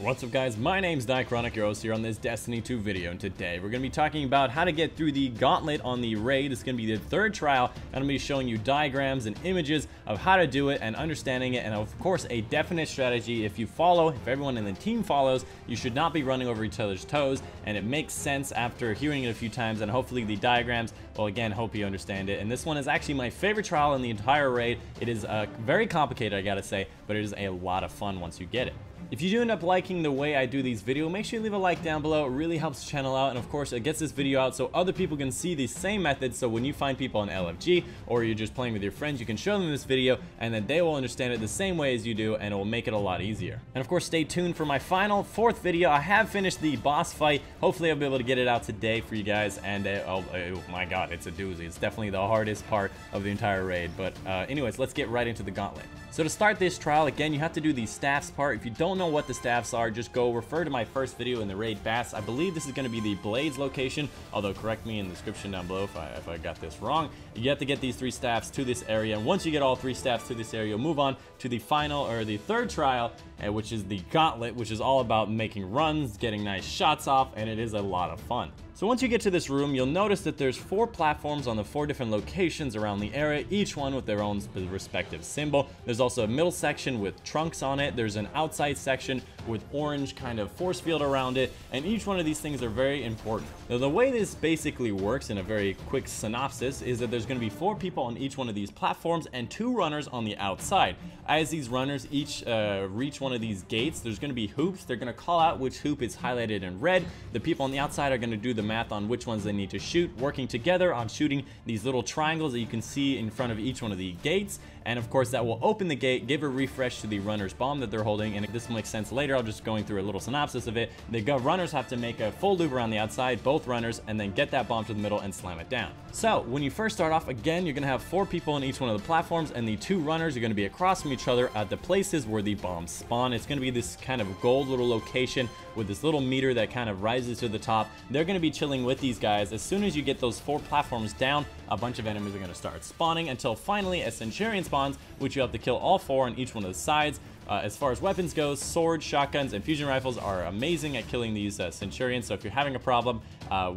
What's up guys, my name's Dicronic, your host here on this Destiny 2 video, and today we're going to be talking about how to get through the Gauntlet on the raid. It's going to be the third trial, and I'm going to be showing you diagrams and images of how to do it and understanding it, and of course a definite strategy. If everyone in the team follows, you should not be running over each other's toes, and it makes sense after hearing it a few times, and hopefully the diagrams, well again, hope you understand it. And this one is actually my favorite trial in the entire raid. It is very complicated, I gotta say, but it is a lot of fun once you get it. If you do end up liking the way I do these videos, make sure you leave a like down below. It really helps the channel out, and of course it gets this video out so other people can see the same methods. So when you find people on LFG or you're just playing with your friends, you can show them this video and then they will understand it the same way as you do, and it will make it a lot easier. And of course stay tuned for my final fourth video. I have finished the boss fight. Hopefully I'll be able to get it out today for you guys, and oh my god, it's a doozy. It's definitely the hardest part of the entire raid, but anyways, let's get right into the gauntlet. So to start this trial, again, you have to do the staffs part. If you don't know what the staffs are, just go refer to my first video in the raid bass. I believe this is going to be the Blades location, although correct me in the description down below if I got this wrong. You have to get these 3 staffs to this area, and once you get all 3 staffs to this area, you'll move on to the final, or the third trial, which is the Gauntlet, which is all about making runs, getting nice shots off, and it is a lot of fun. So once you get to this room, you'll notice that there's 4 platforms on the 4 different locations around the area, each one with their own respective symbol. There's also a middle section with trunks on it. There's an outside section with orange kind of force field around it, and each one of these things are very important. Now the way this basically works in a very quick synopsis is that there's going to be 4 people on each one of these platforms and 2 runners on the outside. As these runners each reach one of these gates, there's going to be hoops. They're going to call out which hoop is highlighted in red. The people on the outside are going to do the math on which ones they need to shoot, working together on shooting these little triangles that you can see in front of each one of the gates. And of course that will open the gate, give a refresh to the runner's bomb that they're holding, and this will make sense later. I'll just going through a little synopsis of it. The runners have to make a full loop around the outside, both runners, and then get that bomb to the middle and slam it down. So when you first start off, again, you're going to have 4 people in each one of the platforms, and the 2 runners are going to be across from each other at the places where the bombs spawn. It's going to be this kind of gold little location with this little meter that kind of rises to the top. They're going to be chilling with these guys. As soon as you get those 4 platforms down, a bunch of enemies are going to start spawning until finally a Centurion spawns, which you have to kill all 4 on each one of the sides. As far as weapons goes, swords, shotguns, and fusion rifles are amazing at killing these Centurions. So if you're having a problem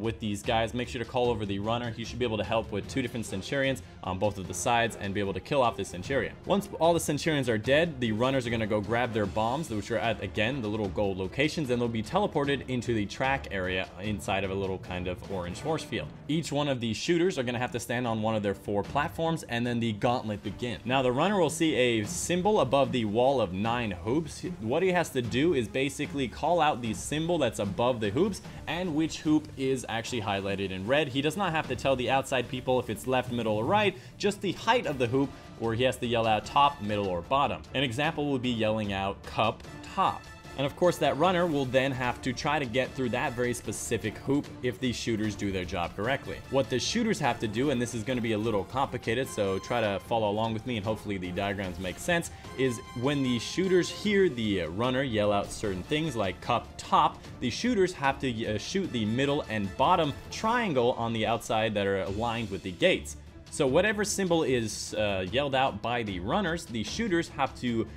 with these guys, make sure to call over the runner. He should be able to help with 2 different Centurions on both of the sides and be able to kill off the Centurion. Once all the Centurions are dead, the runners are going to go grab their bombs, which are at, again, the little gold locations, and they'll be teleported into the track area inside of a little kind of orange force field. Each one of these shooters are going to have to stand on one of their 4 platforms, and then the gauntlet begins. Now the runner will see a symbol above the wall of 9 hoops. What he has to do is basically call out the symbol that's above the hoops and which hoop is actually highlighted in red. He does not have to tell the outside people if it's left, middle, or right, just the height of the hoop, where he has to yell out top, middle, or bottom. An example would be yelling out cup, top. And of course that runner will then have to try to get through that very specific hoop if the shooters do their job correctly. What the shooters have to do, and this is going to be a little complicated, so try to follow along with me and hopefully the diagrams make sense, is when the shooters hear the runner yell out certain things like cup, top, the shooters have to shoot the middle and bottom triangle on the outside that are aligned with the gates. So whatever symbol is yelled out by the runners, the shooters have to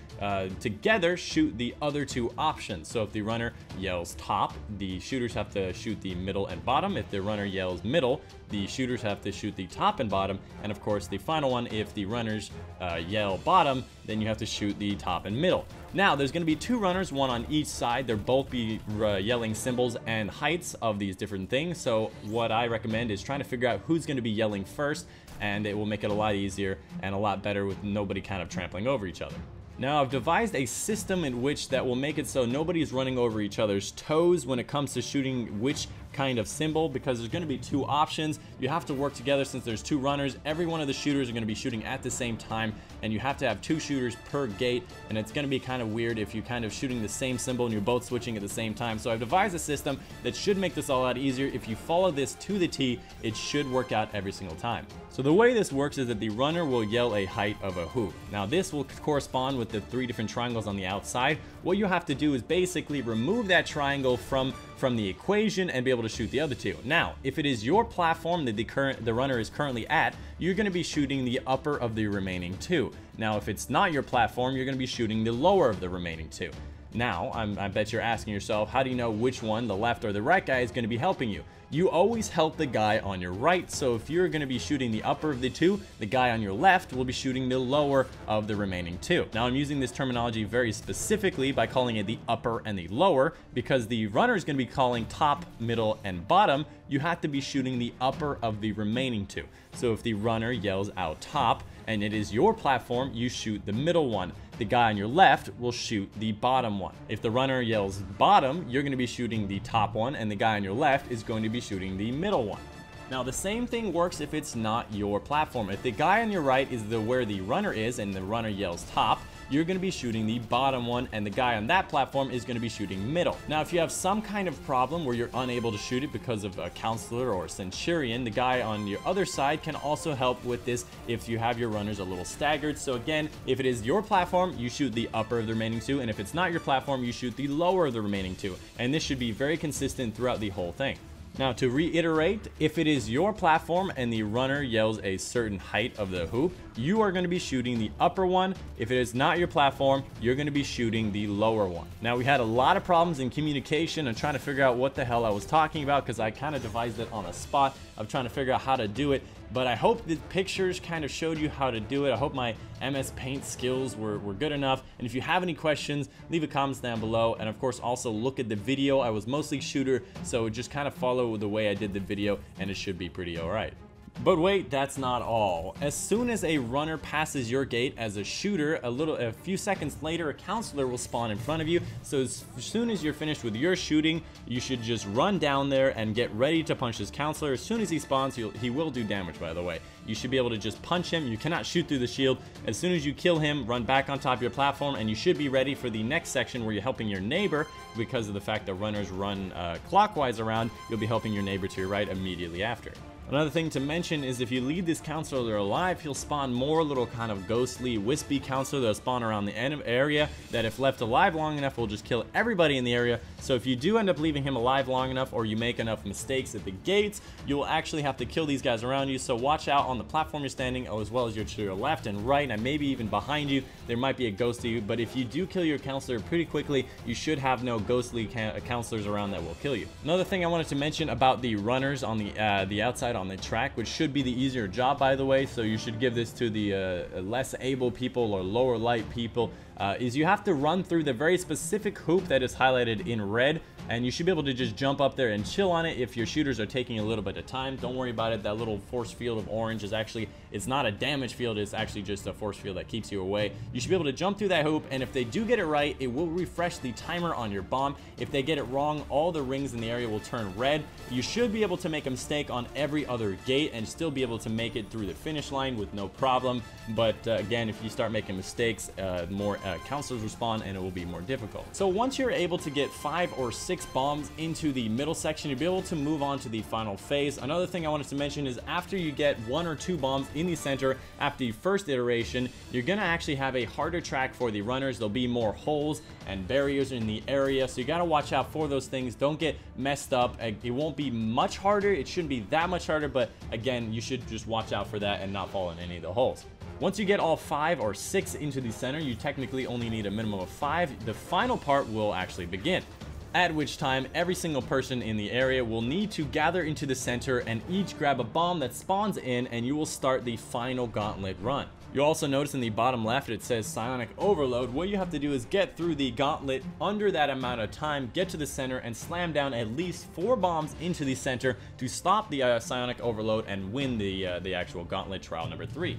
together shoot the other 2 options. So if the runner yells top, the shooters have to shoot the middle and bottom. If the runner yells middle, the shooters have to shoot the top and bottom. And of course the final one, if the runners yell bottom, then you have to shoot the top and middle. Now there's going to be 2 runners, one on each side. They'll both be yelling symbols and heights of these different things. So what I recommend is trying to figure out who's going to be yelling first, and it will make it a lot easier and a lot better with nobody kind of trampling over each other. Now I've devised a system in which that will make it so nobody's running over each other's toes when it comes to shooting which kind of symbol, because there's going to be 2 options. You have to work together since there's 2 runners. Every one of the shooters are going to be shooting at the same time, and you have to have 2 shooters per gate, and it's going to be kind of weird if you're kind of shooting the same symbol and you're both switching at the same time. So I've devised a system that should make this a lot easier. If you follow this to the T, it should work out every single time. So the way this works is that the runner will yell a height of a hoop. Now this will correspond with the 3 different triangles on the outside. What you have to do is basically remove that triangle from the equation and be able to shoot the other 2. Now, if it is your platform that the runner is currently at, you're going to be shooting the upper of the remaining 2. Now, if it's not your platform, you're going to be shooting the lower of the remaining 2. Now, I bet you're asking yourself, how do you know which one, the left or the right guy, is going to be helping you? You always help the guy on your right, so if you're going to be shooting the upper of the two, the guy on your left will be shooting the lower of the remaining two. Now, I'm using this terminology very specifically by calling it the upper and the lower, because the runner is going to be calling top, middle, and bottom. You have to be shooting the upper of the remaining two. So if the runner yells out top, and it is your platform, you shoot the middle one. The guy on your left will shoot the bottom one. If the runner yells bottom, you're going to be shooting the top one, and the guy on your left is going to be shooting the middle one. Now, the same thing works if it's not your platform. If the guy on your right is where the runner is, and the runner yells top, you're going to be shooting the bottom one, and the guy on that platform is going to be shooting middle. Now, if you have some kind of problem where you're unable to shoot it because of a counselor or a Centurion, the guy on your other side can also help with this if you have your runners a little staggered. So again, if it is your platform, you shoot the upper of the remaining two, and if it's not your platform, you shoot the lower of the remaining two. And this should be very consistent throughout the whole thing. Now, to reiterate, if it is your platform and the runner yells a certain height of the hoop, you are going to be shooting the upper one. If it is not your platform, you're going to be shooting the lower one. Now, we had a lot of problems in communication and trying to figure out what the hell I was talking about, because I kind of devised it on the spot of trying to figure out how to do it. But I hope the pictures kind of showed you how to do it. I hope my MS Paint skills were good enough. And if you have any questions, leave a comment down below. And of course, also look at the video. I was mostly shooter, so just kind of follow the way I did the video, and it should be pretty all right. But wait, that's not all. As soon as a runner passes your gate as a shooter, a few seconds later, a counselor will spawn in front of you. So as soon as you're finished with your shooting, you should just run down there and get ready to punch this counselor. As soon as he spawns, he will do damage, by the way. You should be able to just punch him. You cannot shoot through the shield. As soon as you kill him, run back on top of your platform, and you should be ready for the next section where you're helping your neighbor. Because of the fact that runners run clockwise around, you'll be helping your neighbor to your right immediately after. Another thing to mention is if you leave this counselor alive, he'll spawn more little kind of ghostly, wispy counselor that'll spawn around the end of area that, if left alive long enough, will just kill everybody in the area. So if you do end up leaving him alive long enough, or you make enough mistakes at the gates, you will actually have to kill these guys around you. So watch out on the platform you're standing, as well as to your left and right, and maybe even behind you. There might be a ghosty, but if you do kill your counselor pretty quickly, you should have no ghostly counselors around that will kill you. Another thing I wanted to mention about the runners on the outside on the track, which should be the easier job, by the way, so you should give this to the less able people or lower light people, is you have to run through the very specific hoop that is highlighted in red, and you should be able to just jump up there and chill on it. If your shooters are taking a little bit of time, don't worry about it. That little force field of orange is actually, it's not a damage field, it's actually just a force field that keeps you away. You should be able to jump through that hoop, and if they do get it right, it will refresh the timer on your bomb. If they get it wrong, all the rings in the area will turn red. You should be able to make a mistake on every other gate and still be able to make it through the finish line with no problem. But again, if you start making mistakes, more counselors will spawn, and it will be more difficult. So once you're able to get 5 or 6 bombs into the middle section, you'll be able to move on to the final phase. Another thing I wanted to mention is after you get 1 or 2 bombs in the center after the first iteration, you're gonna actually have a harder track for the runners. There'll be more holes and barriers in the area, so you gotta watch out for those things. Don't get messed up. It won't be much harder. It shouldn't be that much harder, but again, you should just watch out for that and not fall in any of the holes. Once you get all 5 or 6 into the center, you technically only need a minimum of 5. The final part will actually begin, at which time every single person in the area will need to gather into the center and each grab a bomb that spawns in, and you will start the final Gauntlet Run. You'll also notice in the bottom left it says Psionic Overload. What you have to do is get through the gauntlet under that amount of time, get to the center, and slam down at least 4 bombs into the center to stop the Psionic Overload and win the actual Gauntlet Trial number 3.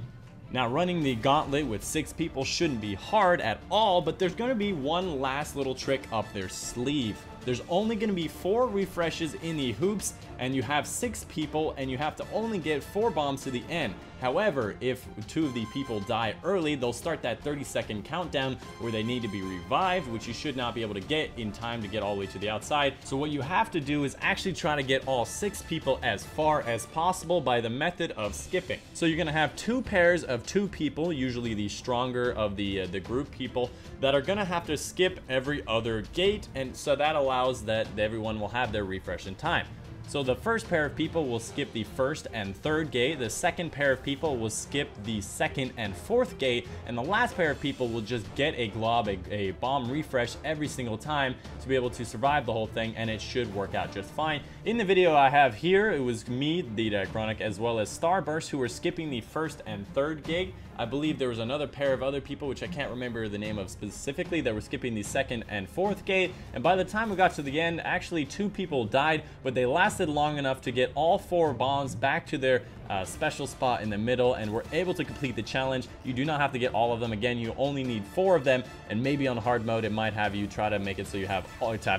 Now, running the gauntlet with 6 people shouldn't be hard at all, but there's going to be one last little trick up their sleeve. There's only going to be 4 refreshes in the hoops, and you have 6 people, and you have to only get 4 bombs to the end. However, if 2 of the people die early, they'll start that 30-second countdown where they need to be revived, which you should not be able to get in time to get all the way to the outside. So what you have to do is actually try to get all 6 people as far as possible by the method of skipping. So you're going to have 2 pairs of 2 people, usually the stronger of the group people, that are going to have to skip every other gate, and so that allows that everyone will have their refresh in time. So the first pair of people will skip the first and third gate, the second pair of people will skip the second and fourth gate, and the last pair of people will just get a glob, a bomb refresh every single time to be able to survive the whole thing, and it should work out just fine. In the video I have here, it was me, the Diachronic, as well as Starburst, who were skipping the first and third gate. I believe there was another pair of other people, which I can't remember the name of specifically, that were skipping the second and fourth gate, and by the time we got to the end, actually 2 people died, but they lasted long enough to get all 4 bombs back to their special spot in the middle, and were able to complete the challenge. You do not have to get all of them. Again, you only need 4 of them, and maybe on hard mode it might have you try to make it so you have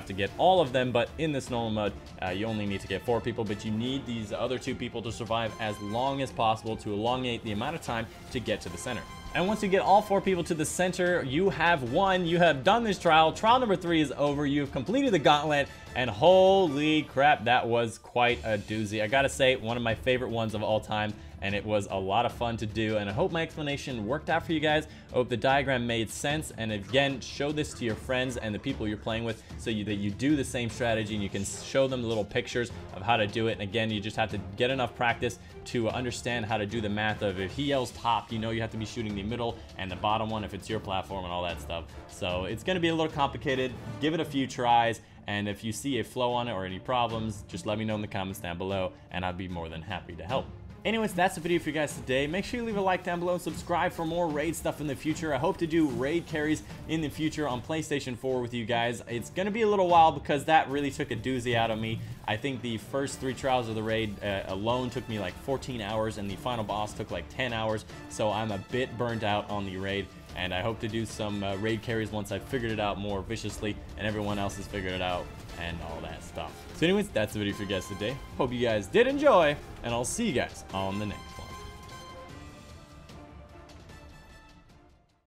to get all of them, but in this normal mode you only need to get 4 people, but you need these other 2 people to survive as long as possible to elongate the amount of time to get to the center. And once you get all 4 people to the center, you have won. You have done this trial. Trial number 3 is over. You've completed the gauntlet, and holy crap, that was quite a doozy. I gotta say, one of my favorite ones of all time, and it was a lot of fun to do, and I hope my explanation worked out for you guys. I hope the diagram made sense, and again, show this to your friends and the people you're playing with so that you do the same strategy, and you can show them the little pictures of how to do it. And again, you just have to get enough practice to understand how to do the math of, if he yells top, you know you have to be shooting the middle and the bottom one if it's your platform and all that stuff. So it's gonna be a little complicated. Give it a few tries, and if you see a flow on it or any problems, just let me know in the comments down below, and I'd be more than happy to help. Anyways, that's the video for you guys today. Make sure you leave a like down below and subscribe for more raid stuff in the future. I hope to do raid carries in the future on PlayStation 4 with you guys. It's going to be a little while because that really took a doozy out of me. I think the first 3 trials of the raid alone took me like 14 hours, and the final boss took like 10 hours. So I'm a bit burnt out on the raid, and I hope to do some raid carries once I've figured it out more viciously and everyone else has figured it out and all that stuff. So anyways, that's the video for you guys today. Hope you guys did enjoy, and I'll see you guys on the next.